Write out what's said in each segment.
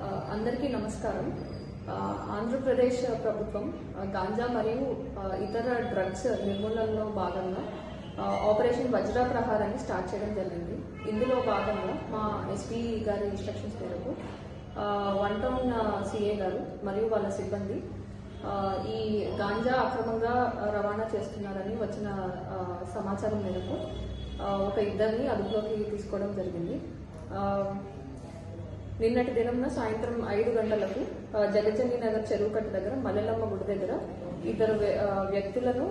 అందరికీ నమస్కారం. ఆంధ్రప్రదేశ్ ప్రభుత్వం గాంజా మరియు ఇతర డ్రగ్స్ నిర్మూలనలో భాగంగా ఆపరేషన్ వజ్ర ప్రహారాన్ని స్టార్ట్ చేయడం జరిగింది. ఇందులో భాగంగా మా ఎస్పీ గారి ఇన్స్ట్రక్షన్స్ మేరకు 1 టౌన్ సిఏ గారు మరియు వాళ్ళ సిబ్బంది ఈ గాంజా అక్రమంగా రవాణా చేస్తున్నారని వచ్చిన సమాచారం మేరకు ఒక ఇద్దరిని అదుపులోకి తీసుకోవడం జరిగింది. నిన్నటి దినంన సాయంత్రం 5 గంటలకు జగజ్జని నగర్ చెరువు కట్ట దగ్గర మల్లెలమ్మ గుడి దగ్గర ఇద్దరు వ్యక్తులను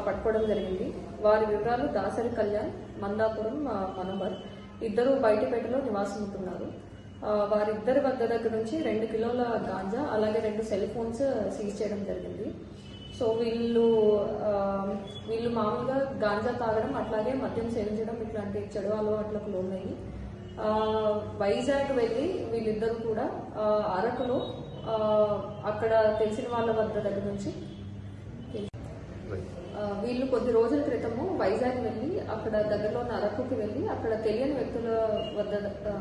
పట్టుకోవడం జరిగింది. వారి వివరాలు దాసరి కళ్యాణ్, మందాపురం మనోహర్. ఇద్దరు బయటపేటలో నివాసం ఉంటున్నారు. వారిద్దరి వద్ద దగ్గర నుంచి 2 కిలోల గాంజా అలాగే 2 సెల్ ఫోన్స్ సీజ్ చేయడం జరిగింది. సో వీళ్ళు మామూలుగా గాంజా తాగడం అట్లాగే మద్యం సేవించడం ఇట్లాంటి చెడు అలవాట్లకు లోనయ్యి వైజాగ్ వెళ్ళి వీళ్ళిద్దరు కూడా అరకులో అక్కడ తెలిసిన వాళ్ళ వద్ద దగ్గర నుంచి వీళ్ళు కొద్ది రోజుల క్రితము వైజాగ్ వెళ్ళి అక్కడ దగ్గరలో ఉన్న అరకుకి వెళ్ళి అక్కడ తెలియని వ్యక్తుల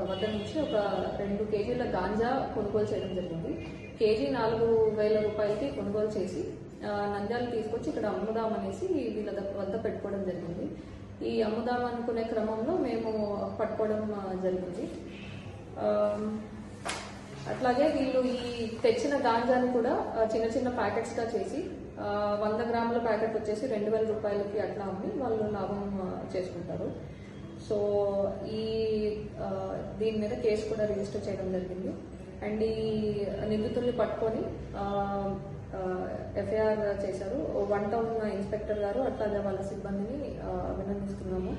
వద్ద నుంచి ఒక 2 కేజీల గాంజా కొనుగోలు చేయడం జరిగింది. కేజీ 4,000 రూపాయలకి కొనుగోలు చేసి నంద్యాల తీసుకొచ్చి ఇక్కడ అమ్ముదామనేసి వీళ్ళ వద్ద పెట్టుకోవడం జరిగింది. ఈ అమ్ముదాం అనుకునే క్రమంలో మేము పట్టుకోవడం జరిగింది. అట్లాగే వీళ్ళు ఈ తెచ్చిన గాంజాని కూడా చిన్న చిన్న ప్యాకెట్స్గా చేసి 100 గ్రాముల ప్యాకెట్ వచ్చేసి 2,000 రూపాయలకి అట్లా అమ్మి వాళ్ళు లాభం చేసుకుంటారు. సో దీని మీద కేసు కూడా రిజిస్టర్ చేయడం జరిగింది. అండ్ ఈ నిందితుల్ని పట్టుకొని ఎఫ్ఐఆర్ చేశారు. 1 టౌన్ ఇన్స్పెక్టర్ గారు అట్లాగే వాళ్ళ సిబ్బందిని అభినందిస్తున్నాము.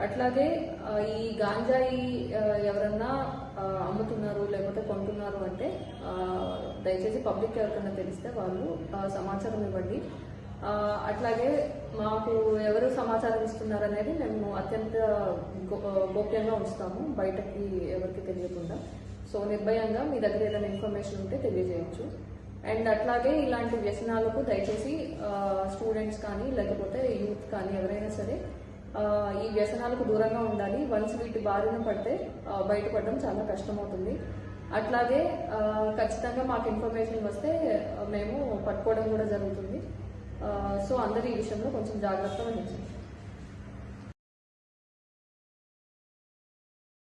అట్లాగే ఈ గాంజాయి ఎవరన్నా అమ్ముతున్నారు లేకపోతే కొంటున్నారు అంటే దయచేసి పబ్లిక్ ఎవరికైనా తెలిస్తే వాళ్ళు సమాచారం ఇవ్వండి. అట్లాగే మాకు ఎవరు సమాచారం ఇస్తున్నారు అనేది మేము అత్యంత గోప్యంగా ఉంచుతాము, బయటకి ఎవరికి తెలియకుండా. సో నిర్భయంగా మీ దగ్గర ఏదైనా ఇన్ఫర్మేషన్ ఉంటే తెలియజేయచ్చు. అండ్ అట్లాగే ఇలాంటి వ్యసనాలకు దయచేసి స్టూడెంట్స్ కానీ లేకపోతే యూత్ కానీ ఎవరైనా సరే ఈ వ్యసనాలకు దూరంగా ఉండాలి. వన్స్ వీటి బారిన పడితే బయటపడడం చాలా కష్టమవుతుంది. అట్లాగే ఖచ్చితంగా మాకు ఇన్ఫర్మేషన్ వస్తే మేము పట్టుకోవడం కూడా జరుగుతుంది. సో అందరూ ఈ విషయంలో కొంచెం జాగ్రత్త వహించండి.